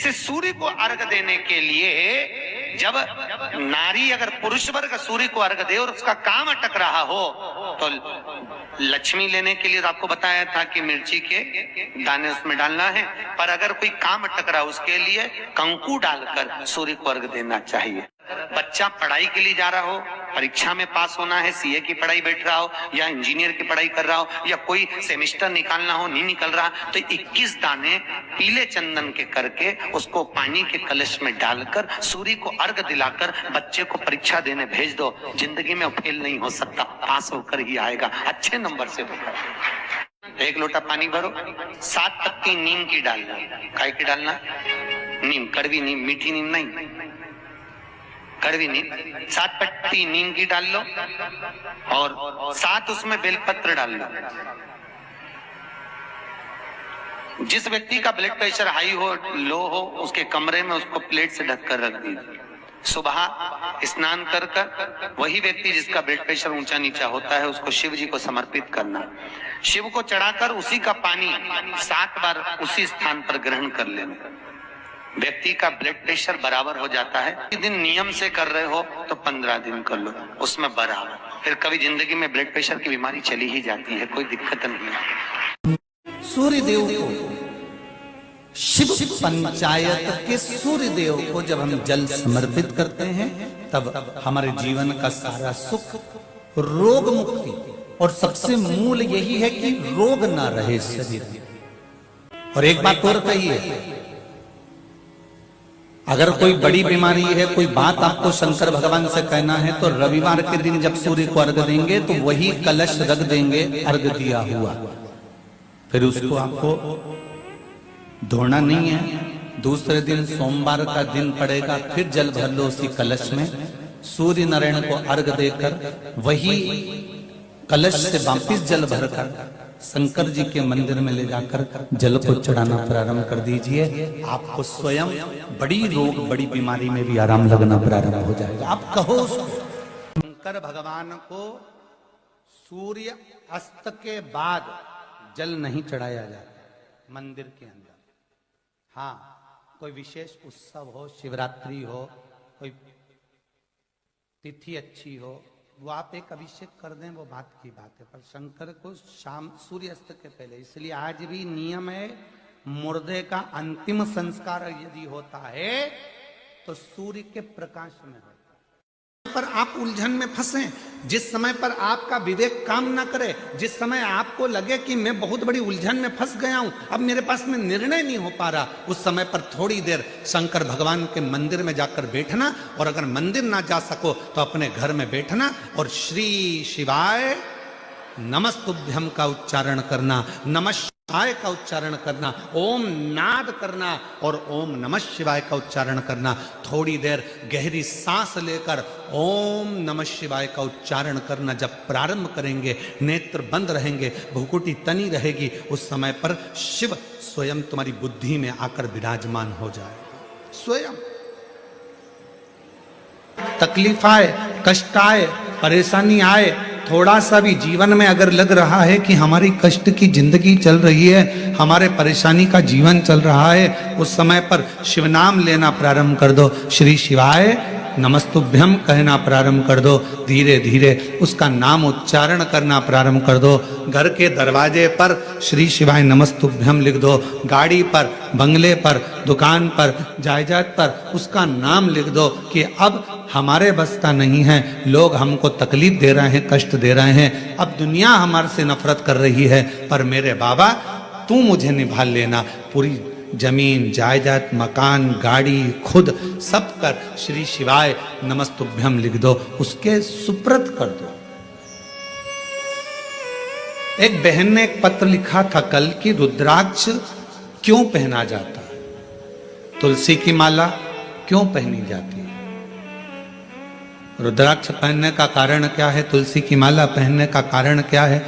जैसे सूर्य को अर्घ देने के लिए जब नारी अगर पुरुष वर्ग सूर्य को अर्घ दे और उसका काम अटक रहा हो तो लक्ष्मी लेने के लिए तो आपको बताया था कि मिर्ची के दाने उसमें डालना है, पर अगर कोई काम अटक रहा उसके लिए कंकु डालकर सूर्य को अर्घ देना चाहिए। बच्चा पढ़ाई के लिए जा रहा हो, परीक्षा में पास होना है, सीए की पढ़ाई बैठ रहा हो या इंजीनियर की पढ़ाई कर रहा हो या कोई सेमेस्टर निकालना हो, नहीं निकल रहा, तो 21 दाने पीले चंदन के करके उसको पानी के कलश में डालकर सूर्य को अर्घ दिलाकर बच्चे को परीक्षा देने भेज दो। जिंदगी में फेल नहीं हो सकता, पास होकर ही आएगा, अच्छे नंबर से होगा। एक लोटा पानी भरो, 7 पत्ती नीम की डालना। काय की डालना? नीम, कड़वी नीम, मीठी नीम नहीं, कड़वी नीम। 7 पत्ती नीम की डाल लो और 7 उसमें बेलपत्र डाल लो। जिस व्यक्ति का ब्लड प्रेशर हाई हो, लो हो, उसके कमरे में उसको प्लेट से ढककर रख दीजिए। सुबह स्नान कर कर वही व्यक्ति जिसका ब्लड प्रेशर ऊंचा नीचा होता है उसको शिव जी को समर्पित करना। शिव को चढ़ाकर उसी का पानी 7 बार उसी स्थान पर ग्रहण कर लेना। व्यक्ति का ब्लड प्रेशर बराबर हो जाता है। एक दिन नियम से कर रहे हो तो 15 दिन कर लो, उसमें बराबर। फिर कभी जिंदगी में ब्लड प्रेशर की बीमारी चली ही जाती है, कोई दिक्कत नहीं। सूर्य देव को, शिव पंचायत के सूर्य देव को जब हम जल समर्पित करते हैं तब हमारे जीवन का सारा सुख, रोग मुक्ति, और सबसे मूल यही है कि रोग ना रहे शरीर में। और एक बात और कहिए, अगर कोई बड़ी बीमारी है, कोई बात आपको शंकर भगवान से कहना है तो रविवार के दिन जब सूर्य को अर्घ देंगे तो वही कलश रख देंगे अर्घ दिया हुआ, फिर उसको आपको धोना नहीं है। दूसरे दिन सोमवार का दिन पड़ेगा, फिर जल भर लो उसी कलश में, सूर्य नारायण को अर्घ देकर वही कलश से वापिस जल भरकर शंकर जी के मंदिर में ले जाकर जल को चढ़ाना प्रारंभ कर दीजिए। आपको स्वयं बड़ी रोग, बड़ी बीमारी में भी आराम लगना प्रारंभ हो जाएगा। आप कहो शंकर भगवान को सूर्य अस्त के बाद जल नहीं चढ़ाया जाता मंदिर के अंदर। हाँ, कोई विशेष उत्सव हो, शिवरात्रि हो, कोई तिथि अच्छी हो, वो आप एक अभिषेक कर दें, वो बात की बात है, पर शंकर को शाम सूर्यास्त के पहले। इसलिए आज भी नियम है, मुर्दे का अंतिम संस्कार यदि होता है तो सूर्य के प्रकाश में होता है। पर आप उलझन में फंसे, जिस समय पर आपका विवेक काम ना करे, जिस समय आपको लगे कि मैं बहुत बड़ी उलझन में फंस गया हूं, अब मेरे पास में निर्णय नहीं हो पा रहा, उस समय पर थोड़ी देर शंकर भगवान के मंदिर में जाकर बैठना, और अगर मंदिर ना जा सको तो अपने घर में बैठना और श्री शिवाय नमस्तुभ्यम का उच्चारण करना, नमः शिवाय का उच्चारण करना, ओम नाद करना और ओम नमः शिवाय का उच्चारण करना। थोड़ी देर गहरी सांस लेकर ओम नमः शिवाय का उच्चारण करना जब प्रारंभ करेंगे, नेत्र बंद रहेंगे, भुकुटी तनी रहेगी, उस समय पर शिव स्वयं तुम्हारी बुद्धि में आकर विराजमान हो जाएगा। स्वयं तकलीफ आए, कष्ट आए, परेशानी आए, थोड़ा सा भी जीवन में अगर लग रहा है कि हमारी कष्ट की जिंदगी चल रही है, हमारे परेशानी का जीवन चल रहा है, उस समय पर शिव नाम लेना प्रारंभ कर दो, श्री शिवाय नमस्तुभ्यम कहना प्रारंभ कर दो। धीरे धीरे उसका नाम उच्चारण करना प्रारंभ कर दो। घर के दरवाजे पर श्री शिवाय नमस्तुभ्यम लिख दो, गाड़ी पर, बंगले पर, दुकान पर, जायदाद पर उसका नाम लिख दो कि अब हमारे बस का नहीं है, लोग हमको तकलीफ दे रहे हैं, कष्ट दे रहे हैं, अब दुनिया हमारे से नफरत कर रही है, पर मेरे बाबा तू मुझे निभा लेना। पूरी जमीन, जायदाद, मकान, गाड़ी, खुद सब कर श्री शिवाय नमस्तुभ्यम लिख दो, उसके सुप्रत कर दो। एक बहन ने एक पत्र लिखा था कल कि रुद्राक्ष क्यों पहना जाता है, तुलसी की माला क्यों पहनी जाती है, रुद्राक्ष पहनने का कारण क्या है, तुलसी की माला पहनने का कारण क्या है,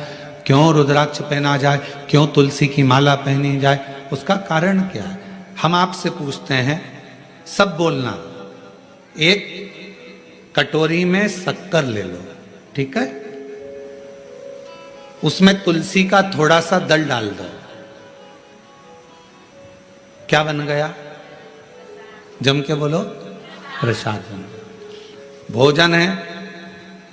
क्यों रुद्राक्ष पहना जाए, क्यों तुलसी की माला पहनी जाए, उसका कारण क्या है। हम आपसे पूछते हैं, सब बोलना, एक कटोरी में शक्कर ले लो, ठीक है, उसमें तुलसी का थोड़ा सा दल डाल दो, क्या बन गया, जम के बोलो, प्रसाद बन गया। भोजन है,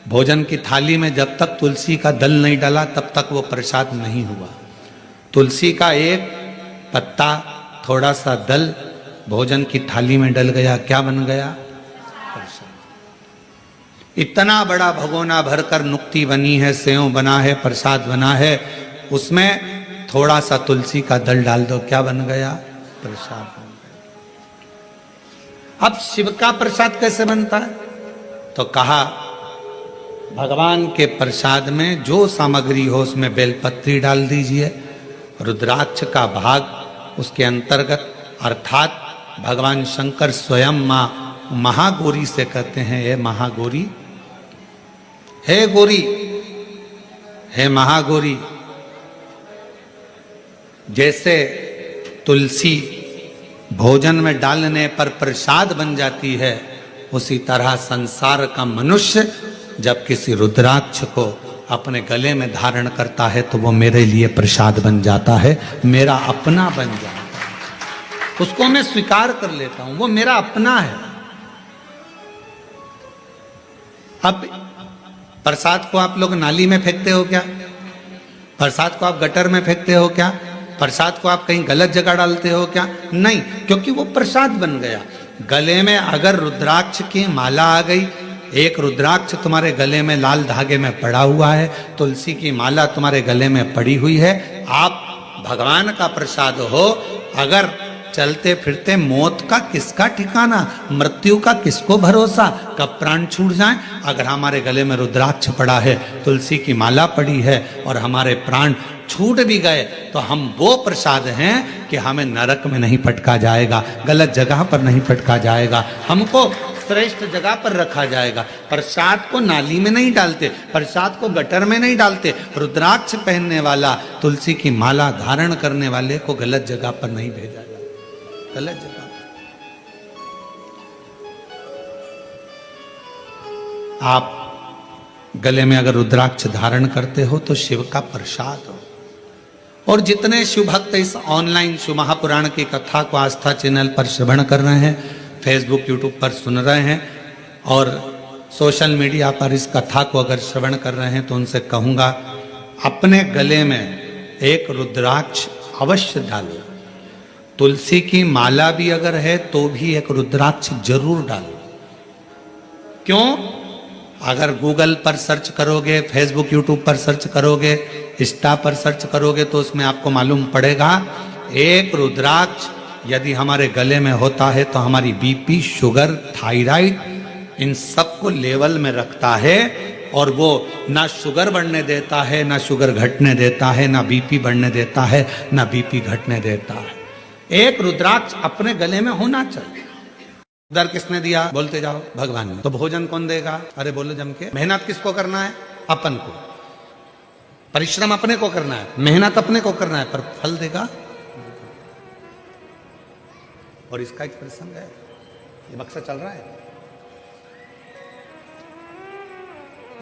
भोजन की थाली में जब तक तुलसी का दल नहीं डाला तब तक वो प्रसाद नहीं हुआ। तुलसी का एक पत्ता, थोड़ा सा दल भोजन की थाली में डल गया, क्या बन गया? प्रसाद। इतना बड़ा भगोना भरकर नुक्ति बनी है, सेव बना है, प्रसाद बना है, उसमें थोड़ा सा तुलसी का दल डाल दो, क्या बन गया? प्रसाद बन गया। अब शिव का प्रसाद कैसे बनता है? तो कहा भगवान के प्रसाद में जो सामग्री हो उसमें बेलपत्री डाल दीजिए, रुद्राक्ष का भाग उसके अंतर्गत, अर्थात भगवान शंकर स्वयं मां महागौरी से कहते हैं, हे महागौरी, हे गौरी, हे महागौरी। जैसे तुलसी भोजन में डालने पर प्रसाद बन जाती है, उसी तरह संसार का मनुष्य जब किसी रुद्राक्ष को अपने गले में धारण करता है तो वो मेरे लिए प्रसाद बन जाता है, मेरा अपना बन जाता है। उसको मैं स्वीकार कर लेता हूं, वो मेरा अपना है। अब प्रसाद को आप लोग नाली में फेंकते हो क्या? प्रसाद को आप गटर में फेंकते हो क्या? प्रसाद को आप कहीं गलत जगह डालते हो क्या? नहीं, क्योंकि वो प्रसाद बन गया। गले में अगर रुद्राक्ष की माला आ गई, एक रुद्राक्ष तुम्हारे गले में लाल धागे में पड़ा हुआ है, तुलसी की माला तुम्हारे गले में पड़ी हुई है, आप भगवान का प्रसाद हो। अगर चलते फिरते मौत का किसका ठिकाना, मृत्यु का किसको भरोसा, कब प्राण छूट जाए। अगर हमारे गले में रुद्राक्ष पड़ा है, तुलसी की माला पड़ी है और हमारे प्राण छूट भी गए तो हम वो प्रसाद हैं कि हमें नरक में नहीं पटका जाएगा, गलत जगह पर नहीं पटका जाएगा, हमको श्रेष्ठ जगह पर रखा जाएगा। प्रसाद को नाली में नहीं डालते, प्रसाद को गटर में नहीं डालते। रुद्राक्ष पहनने वाला, तुलसी की माला धारण करने वाले को गलत जगह पर नहीं भेजा जाता, गलत जगह पर। आप गले में अगर रुद्राक्ष धारण करते हो तो शिव का प्रसाद हो। और जितने शिव भक्त इस ऑनलाइन शिव महापुराण की कथा को आस्था चैनल पर श्रवण कर रहे हैं, फेसबुक यूट्यूब पर सुन रहे हैं और सोशल मीडिया पर इस कथा को अगर श्रवण कर रहे हैं, तो उनसे कहूँगा अपने गले में एक रुद्राक्ष अवश्य डालो। तुलसी की माला भी अगर है तो भी एक रुद्राक्ष जरूर डालो। क्यों? अगर गूगल पर सर्च करोगे, फेसबुक यूट्यूब पर सर्च करोगे, इंस्टा पर सर्च करोगे तो उसमें आपको मालूम पड़ेगा एक रुद्राक्ष यदि हमारे गले में होता है तो हमारी बीपी, शुगर, थायराइड, इन सब को लेवल में रखता है और वो ना शुगर बढ़ने देता है, ना शुगर घटने देता है, ना बीपी बढ़ने देता है, ना बीपी घटने देता है। एक रुद्राक्ष अपने गले में होना चाहिए। उधर किसने दिया? बोलते जाओ, भगवान ने। तो भोजन कौन देगा? अरे बोलो जम के। मेहनत किसको करना है? अपन को। परिश्रम अपने को करना है, मेहनत अपने को करना है, पर फल देगा। और इसका एक प्रसंग है, ये बक्सा चल रहा है,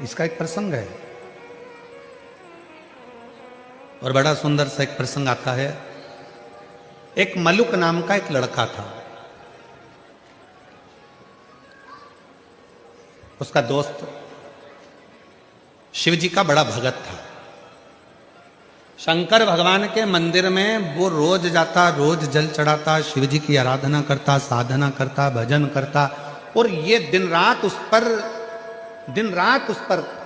इसका एक प्रसंग है और बड़ा सुंदर सा एक प्रसंग आता है। एक मलुक नाम का एक लड़का था, उसका दोस्त शिव जी का बड़ा भगत था। शंकर भगवान के मंदिर में वो रोज जाता, रोज जल चढ़ाता, शिव जी की आराधना करता, साधना करता, भजन करता और ये दिन रात उस पर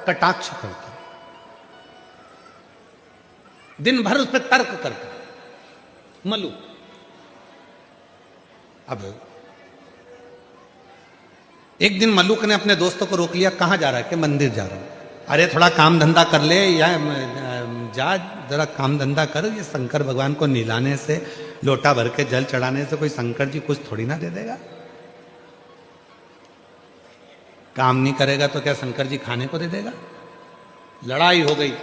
कटाक्ष करता, दिन भर उस पर तर्क करता मलू। अब एक दिन मलुक ने अपने दोस्तों को रोक लिया, कहां जा रहा है? कि मंदिर जा रहा हूं। अरे थोड़ा काम धंधा कर ले, या जा जरा काम धंधा कर। ये शंकर भगवान को निलाने से, लोटा भर के जल चढ़ाने से कोई शंकर जी कुछ थोड़ी ना दे देगा। काम नहीं करेगा तो क्या शंकर जी खाने को दे देगा? लड़ाई हो गई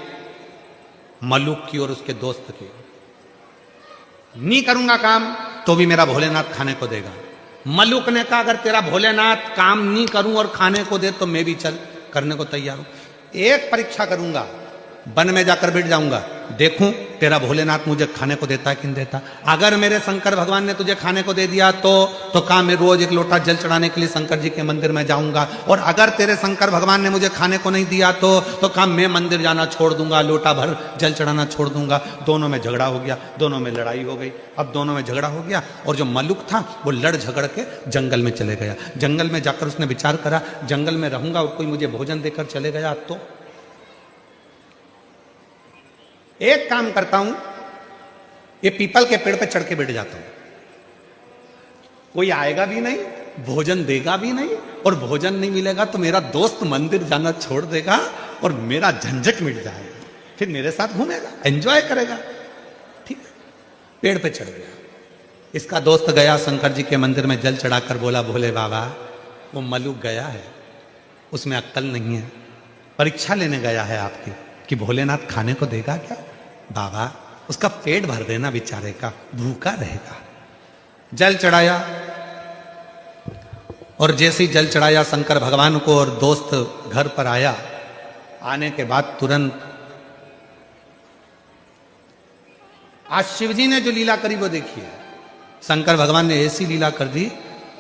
मलुक की और उसके दोस्त की। नहीं करूंगा काम तो भी मेरा भोलेनाथ खाने को देगा। मलुक ने कहा अगर तेरा भोलेनाथ काम नहीं करूं और खाने को दे तो मैं भी चल करने को तैयार हूं। एक परीक्षा करूंगा, वन में जाकर बैठ जाऊंगा, देखूं तेरा भोलेनाथ मुझे खाने को देता है कि नहीं देता। अगर मेरे शंकर भगवान ने तुझे खाने को दे दिया तो काम मैं रोज एक लोटा जल चढ़ाने के लिए शंकर जी के मंदिर में जाऊंगा, और अगर तेरे शंकर भगवान ने मुझे खाने को नहीं दिया तो काम मैं मंदिर जाना छोड़ दूंगा, लोटा भर जल चढ़ाना छोड़ दूंगा। दोनों में झगड़ा हो गया, दोनों में लड़ाई हो गई। अब दोनों में झगड़ा हो गया और जो मलुक था वो लड़ झगड़ के जंगल में चले गया। जंगल में जाकर उसने विचार करा, जंगल में रहूंगा और कोई मुझे भोजन देकर चले गया तो एक काम करता हूं, ये पीपल के पेड़ पे चढ़ के बैठ जाता हूं, कोई आएगा भी नहीं, भोजन देगा भी नहीं, और भोजन नहीं मिलेगा तो मेरा दोस्त मंदिर जाना छोड़ देगा और मेरा झंझट मिट जाएगा, फिर मेरे साथ घूमेगा, एंजॉय करेगा। ठीक, पेड़ पे चढ़ गया। इसका दोस्त गया शंकर जी के मंदिर में जल चढ़ाकर बोला, भोले बाबा वो मलुक गया है, उसमें अक्ल नहीं है, परीक्षा लेने गया है आपकी कि भोलेनाथ खाने को देगा क्या। बाबा उसका पेट भर देना बेचारे का, भूखा रहेगा। जल चढ़ाया, और जैसे ही जल चढ़ाया शंकर भगवान को और दोस्त घर पर आया, आने के बाद तुरंत आज शिव जी ने जो लीला करी वो देखिए। शंकर भगवान ने ऐसी लीला कर दी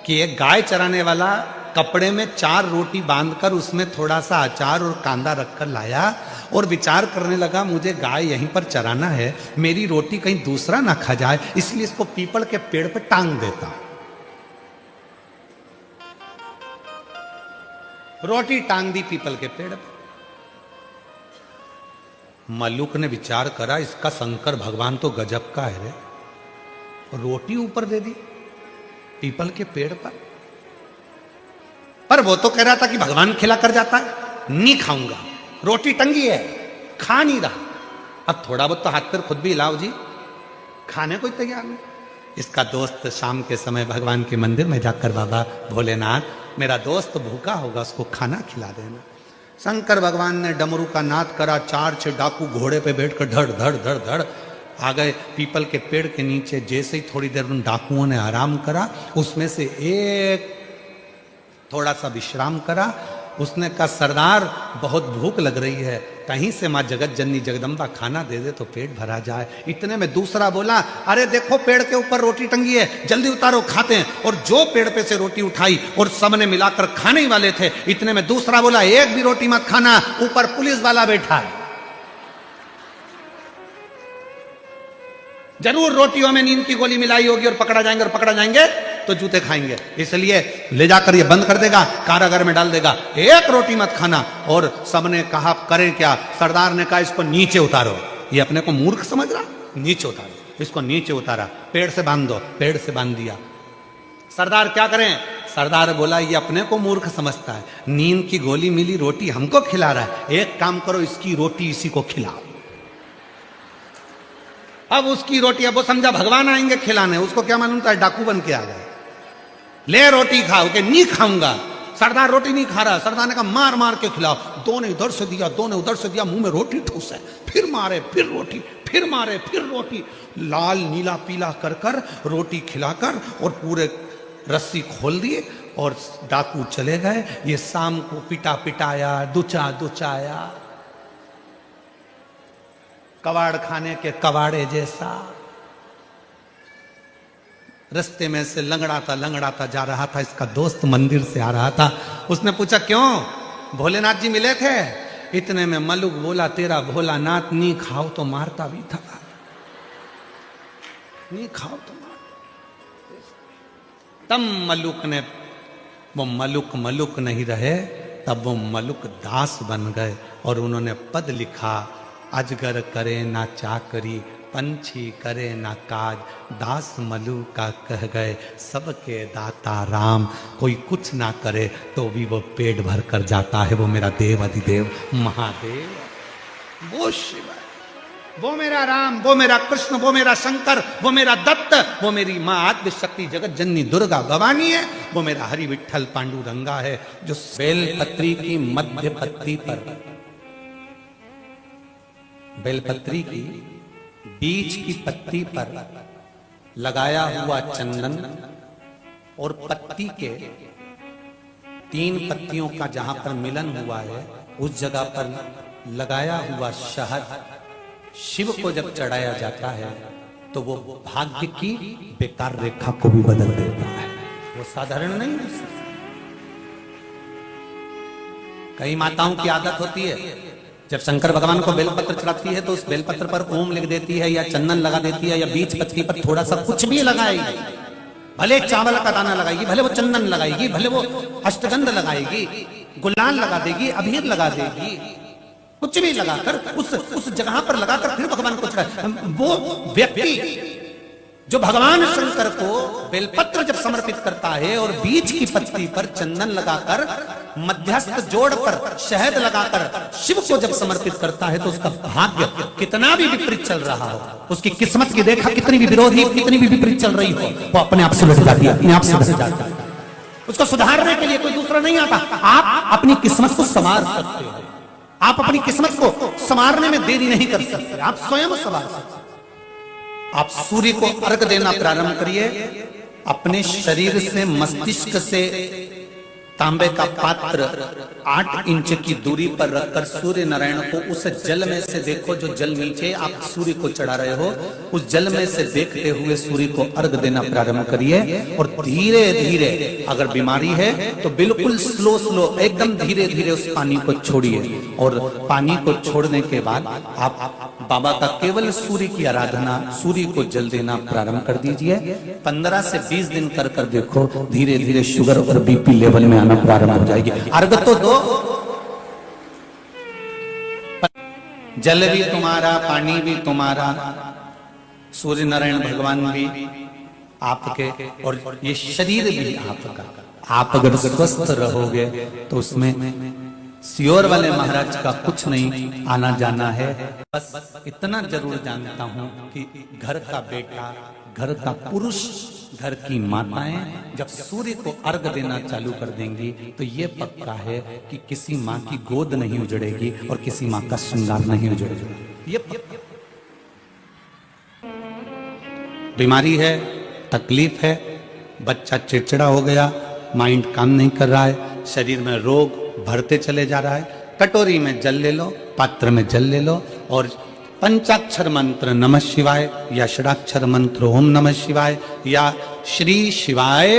कि एक गाय चराने वाला कपड़े में 4 रोटी बांधकर उसमें थोड़ा सा अचार और कांदा रखकर लाया और विचार करने लगा, मुझे गाय यहीं पर चराना है, मेरी रोटी कहीं दूसरा ना खा जाए, इसलिए इसको पीपल के पेड़ पे टांग देता। रोटी टांग दी पीपल के पेड़ पे। मल्लुक ने विचार करा, इसका शंकर भगवान तो गजब का है रे, रोटी ऊपर दे दी पीपल के पेड़ पर वो तो कह रहा था कि भगवान खिला कर जाता है, नहीं खाऊंगा, रोटी टंगी है, खा नहीं रहा। अब थोड़ा बहुत तो हाथ पैर खुद भी हिलाओ जी, खाने को तैयार नहीं। इसका दोस्त शाम के समय भगवान के मंदिर में जाकर, बाबा भोलेनाथ मेरा दोस्त भूखा होगा, उसको खाना खिला देना। शंकर भगवान ने डमरू का नाद करा, 4-6 डाकू घोड़े पे बैठकर धड़ धड़ धड़ धड़ आ गए पीपल के पेड़ के नीचे। जैसे ही थोड़ी देर उन डाकुओं ने आराम करा, उसमें से एक थोड़ा सा विश्राम करा। उसने कहा, सरदार बहुत भूख लग रही है, कहीं से माँ जगत जननी जगदम्बा खाना दे दे तो पेट भरा जाए। इतने में दूसरा बोला, अरे देखो पेड़ के ऊपर रोटी टंगी है, जल्दी उतारो खाते हैं। और जो पेड़ पे से रोटी उठाई और सबने मिलाकर खाने ही वाले थे, इतने में दूसरा बोला, एक भी रोटी मत खाना, ऊपर पुलिस वाला बैठा है, जरूर रोटियों में नींद की गोली मिलाई होगी और पकड़ा जाएंगे तो जूते खाएंगे, इसलिए ले जाकर ये बंद कर देगा, कारागार में डाल देगा, एक रोटी मत खाना। और सबने कहा करें क्या? सरदार ने कहा, इसको नीचे उतारो। ये अपने को मूर्ख समझ रहा, नीचे उतारो। इसको नीचे उतारा, पेड़ से बांध दो, पेड़ से बांध दिया। सरदार क्या करें? सरदार बोला, ये अपने को मूर्ख समझता है, नींद की गोली मिली, रोटी हमको खिला रहा है, एक काम करो, इसकी रोटी इसी को खिलाओ। अब उसकी रोटी, अब वो समझा भगवान आएंगे खिलाने, उसको क्या मालूम था डाकू बन के आ गए। ले रोटी खाओ, के नहीं खाऊंगा। सरदार रोटी नहीं खा रहा। सरदार ने कहा, मार मार के खिलाओ। दो ने इधर से दिया, दो ने उधर से दिया, मुंह में रोटी ठूस है, फिर मारे, फिर रोटी, फिर मारे, फिर रोटी, लाल नीला पीला कर कर रोटी खिलाकर और पूरे रस्सी खोल दिए और डाकू चले गए। ये शाम को पिटा पिटाया, दुचाया, कबाड़ खाने के कबाड़े जैसा। रास्ते में से लंगड़ाता जा रहा था। इसका दोस्त मंदिर से आ रहा था। उसने पूछा, क्यों भोलेनाथ जी मिले थे? इतने में मलुक बोला, तेरा भोलानाथ नहीं खाओ तो मारता भी था, नहीं खाओ तो मारता। तब मलुक ने, वो मलुक नहीं रहे, तब वो मलुक दास बन गए और उन्होंने पद लिखा, अजगर करे ना चाकरी, पंछी करे ना काज, दास मलु का कह गए सबके दाता राम। कोई कुछ ना करे तो भी वो पेट भर कर जाता है, वो मेरा देव अधिदेव महादेव, वो शिव, वो मेरा राम, वो मेरा कृष्ण, वो मेरा शंकर, वो मेरा दत्त, वो मेरी माँ आद्य शक्ति जगत जननी दुर्गा भवानी है, वो मेरा हरि विठल पांडुरंगा है, जो बेलपत्री की मध्य पत्ती पर, बेलपत्री की बीच की पत्ती पर लगाया हुआ चंदन और पत्ती के 3 पत्तियों का जहां पर मिलन हुआ है, उस जगह पर लगाया हुआ शहद शिव को जब चढ़ाया जाता है तो वो भाग्य की बेकार रेखा को भी बदल देता है। वो साधारण नहीं है। कई माताओं की आदत होती है, जब शंकर भगवान को बेलपत्र चढ़ाती है तो उस बेलपत्र पर ओम लिख देती है या चंदन लगा देती है या बीच पत्ती पर थोड़ा सा कुछ भी लगाएगी। भले चावल का दाना लगाएगी, भले वो चंदन लगाएगी, भले वो अष्टगंध लगाएगी, गुलाल लगा देगी, अबीर लगा देगी, कुछ भी लगाकर उस जगह पर लगाकर फिर भगवान को चढ़ाए। वो व्यक्ति जो भगवान शंकर को बेलपत्र जब समर्पित करता है और बीच की पत्ती पर चंदन लगाकर मध्यस्थ जोड़कर शहद लगाकर शिव को जब समर्पित करता है तो उसका भाग्य कितना भी विपरीत चल रहा हो, उसकी किस्मत की रेखा कितनी भी विरोधी, कितनी भी विपरीत चल रही हो, वो अपने आप सुलझ जाती है, अपने आप सुलझ जाती है। उसको सुधारने के लिए कोई दूसरा नहीं आता। आप अपनी किस्मत को संवार सकते हो, आप अपनी किस्मत को संवारने में देरी नहीं कर सकते, आप स्वयं संवार सकते। आप सूर्य को अर्घ देना प्रारंभ करिए। अपने शरीर से मस्तिष्क से तांबे का पात्र 8 इंच की दूरी पर रखकर सूर्य नारायण को उस जल में से देखो, जो जल नीचे आप सूर्य को चढ़ा रहे हो, उस जल में से देखते हुए सूर्य को अर्घ देना प्रारंभ करिए। और धीरे धीरे, अगर बीमारी है तो बिल्कुल स्लो एकदम धीरे धीरे उस पानी को छोड़िए। और पानी को छोड़ने के बाद आप बाबा का केवल सूर्य की आराधना, सूर्य को जल देना प्रारंभ कर दीजिए। 15 से 20 दिन कर कर देखो, धीरे धीरे शुगर और बीपी लेवल में आना प्रारंभ हो जाएगी। अर्घ तो दो, जल भी तुम्हारा, पानी भी तुम्हारा, सूर्य नारायण भगवान भी आपके, और ये शरीर भी आपका। आप अगर स्वस्थ रहोगे तो उसमें सियोर वाले महाराज का कुछ नहीं आना जाना है। बस इतना जरूर जानता हूं कि घर का बेटा, घर का पुरुष, घर की माताएं जब सूर्य को अर्घ देना चालू कर देंगी तो ये पक्का है कि किसी माँ की गोद नहीं उजड़ेगी और किसी माँ का श्रृंगार नहीं उजड़ेगा। ये बीमारी है, तकलीफ है, बच्चा चिड़चिड़ा हो गया, माइंड काम नहीं कर रहा है, शरीर में रोग भरते चले जा रहा है, कटोरी में जल ले लो, पात्र में जल ले लो और पंचाक्षर मंत्र नमः शिवाय या षडाक्षर मंत्र ओम नमः शिवाय या श्री शिवाय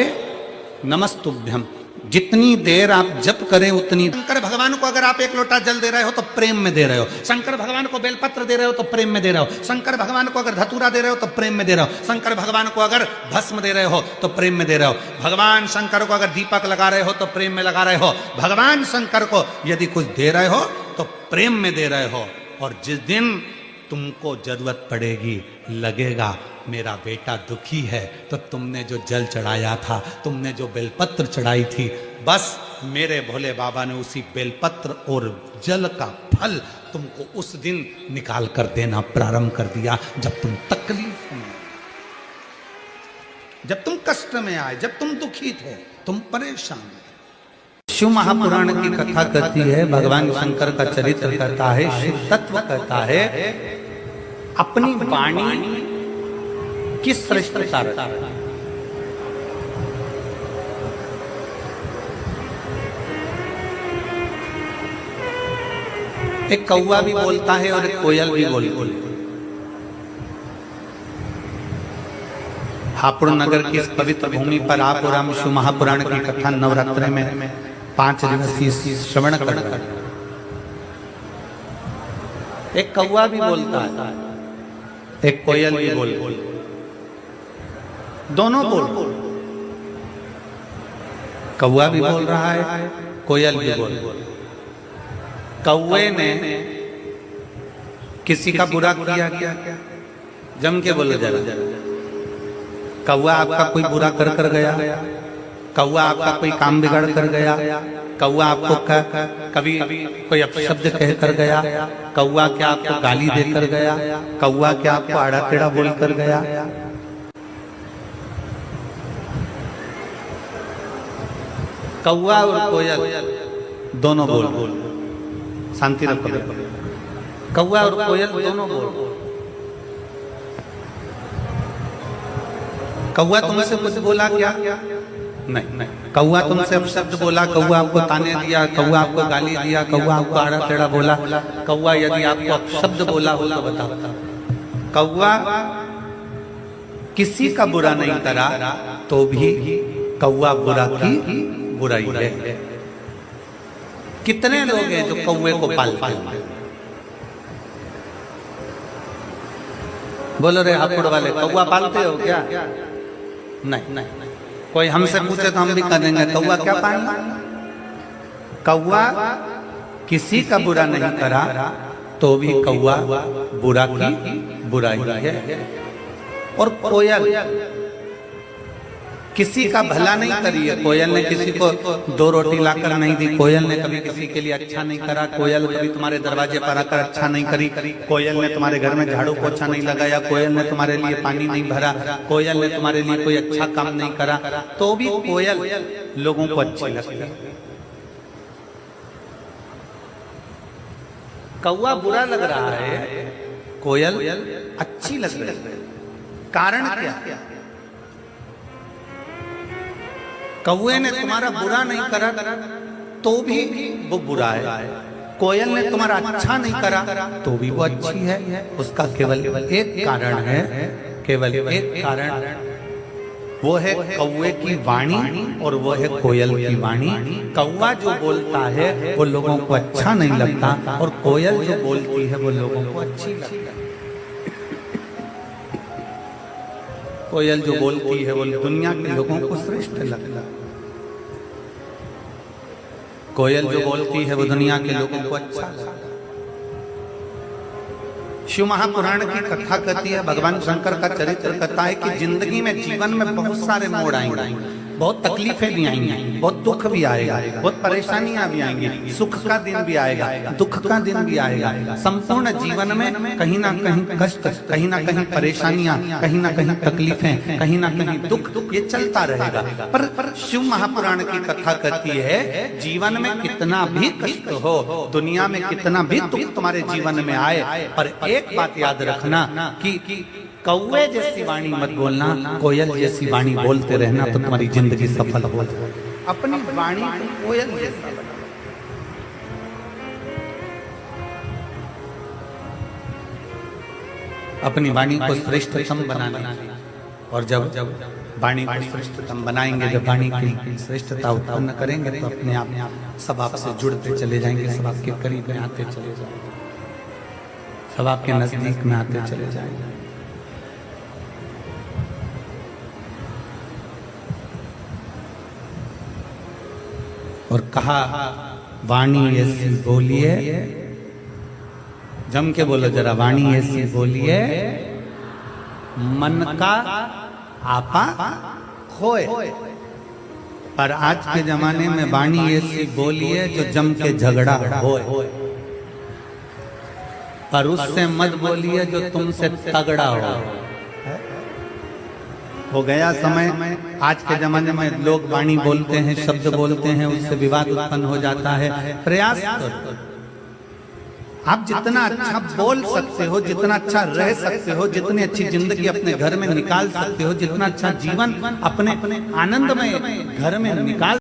नमस्तुभ्यम, जितनी देर आप जप करें उतनी। शंकर भगवान को अगर आप 1 लोटा जल दे रहे हो तो प्रेम में दे रहे हो, शंकर भगवान को बेलपत्र दे रहे हो तो प्रेम में दे रहे हो, शंकर भगवान को अगर धतूरा दे रहे हो तो प्रेम में दे रहे हो, शंकर भगवान को अगर भस्म दे रहे हो तो प्रेम में दे रहे हो, भगवान शंकर को अगर दीपक लगा रहे हो तो प्रेम में लगा रहे हो, भगवान शंकर को यदि कुछ दे रहे हो तो प्रेम में दे रहे हो। और जिस दिन तुमको जरूरत पड़ेगी, लगेगा मेरा बेटा दुखी है, तो तुमने जो जल चढ़ाया था, तुमने जो बेलपत्र चढ़ाई थी, बस मेरे भोले बाबा ने उसी बेलपत्र और जल का फल तुमको उस दिन निकाल कर देना प्रारंभ कर दिया। जब तुम तकलीफ में, जब तुम कष्ट में आए, जब तुम दुखी थे, तुम परेशान। शिव महापुराण की कथा कहती है, भगवान शंकर का चरित्र कहता है, शिव तत्व कहता है, अपनी वाणी की श्रेष्ठता। एक कौवा भी बोलता है और एक कोयल भी बोलती है। हापुड़ नगर की इस पवित्र भूमि पर आप और हम शिव महापुराण की कथा नवरात्र में 5 दिवसीय श्रवण करते हैं। एक कौवा भी बोलता है, एक कोयल भी बोलती है, दोनों बोल, कौवा भी बोल रहा है, कोयल भी बोल। कौवे ने किसी का बुरा किया क्या? जम के बोलो जरा। कौवा आपका कोई बुरा कर कर गया? कौवा आपका कोई काम बिगाड़ कर गया? कौवा आपको कभी कोई अपशब्द कह कर गया? कौवा क्या आपको गाली देकर गया? कौवा क्या आपको आड़ा टेढ़ा बोल कर गया? कौवा और कोयल दोनों बोल, शांति रखो। कौवा और कोयल दोनों बोल। कौवा तुमसे कुछ बोला क्या? नहीं। कौआ तुमसे अपशब्द बोला, कौआ आपको ताने दिया, कौआ आपको गाली दिया, कौआ आपको आड़ा टेढ़ा बोला, कौआ यदि आपको अपशब्द बोला हो तो बताओ, कौआ किसी का बुरा नहीं करा तो भी कौआ बुरा की बुराई है। कितने लोग हैं जो कौए को पालते हैं? बोलो रे हापुड़ वाले, कौआ पालते हो क्या? नहीं। कोई हमसे पूछे तो हम भी कह देंगे कौआ क्या पालना। कौआ किसी का बुरा नहीं करा तो भी कौआ बुरा की बुराई है। और कोयल किसी का भला नहीं करी है। कोयल ने किसी को 2 रोटी लाकर नहीं दी, कोयल ने कभी किसी के लिए अच्छा नहीं करा, कोयल कभी तुम्हारे दरवाजे पर आकर अच्छा नहीं करी, कोयल ने तुम्हारे घर में झाड़ू पोछा नहीं लगाया, कोयल ने तुम्हारे लिए पानी नहीं भरा, कोयल ने तुम्हारे लिए कोई अच्छा काम नहीं करा, तो भी कोयल लोगों को अच्छी लगती है। कौआ बुरा लग रहा है, कोयल अच्छी लग रही है। कारण क्या? कौए ने तुम्हारा बुरा नहीं करा तो भी वो बुरा है, कोयल ने तुम्हारा अच्छा नहीं करा तो भी वो अच्छी है। उसका केवल एक कारण है, केवल एक कारण, वो है कौए की वाणी और वो है कोयल की वाणी। कौआ जो बोलता है वो लोगों को अच्छा नहीं लगता और कोयल जो बोलती है वो लोगों को अच्छी लगती है। कोयल जो बोलती है वो दुनिया के लोगों को श्रेष्ठ लगता है। कोयल जो बोलती है वो दुनिया के लोगों को अच्छा लगता है। शिव महापुराण की कथा कहती है, भगवान शंकर का चरित्र कहता है कि जिंदगी में, जीवन में बहुत सारे मोड़ आएंगे, बहुत तकलीफें भी आएंगी, बहुत दुख भी आएगा, बहुत परेशानियां भी आएंगी, सुख का दिन भी आएगा, दुख का दिन भी आएगा। संपूर्ण जीवन में कहीं ना कहीं कष्ट, कहीं ना कहीं परेशानियां, कहीं ना कहीं तकलीफें, कहीं ना कहीं दुख, ये चलता रहेगा। पर शिव महापुराण की कथा कहती है, जीवन में कितना भी कष्ट हो, दुनिया में कितना भी दुख तुम्हारे जीवन में आए, पर एक बात याद रखना कि कौवे जैसी वाणी मत बोलना, कोयल जैसी वाणी बोलते रहना तो तुम्हारी जिंदगी सफल हो। अपनी वाणी को कोयल जैसा बना, अपनी वाणी को श्रेष्ठतम बनाना। और जब वाणी को श्रेष्ठतम बनाएंगे, जब वाणी की श्रेष्ठता उत्पन्न करेंगे तो अपने आप सब आपसे जुड़ते चले जाएंगे, सब आपके करीब में आते चले जाएंगे, सब आपके नजदीक में आते चले जाएंगे। और कहा वाणी ऐसी बोलिए, जम के बोलो जरा, वाणी ऐसी बोलिए मन का आपा खोए। पर आज के जमाने में वाणी ऐसी बोलिए जो जम के झगड़ा होए, पर उससे मत बोलिए जो तुमसे तगड़ा हो गया समय। आज के जमाने में लोग वाणी बोलते हैं, शब्द बोलते हैं, उससे विवाद उत्पन्न हो जाता है। प्रयास करो, आप जितना अच्छा बोल सकते हो, जितना अच्छा रह सकते हो, जितनी अच्छी जिंदगी अपने घर में निकाल सकते हो, जितना अच्छा जीवन अपने आनंदमय घर में निकाल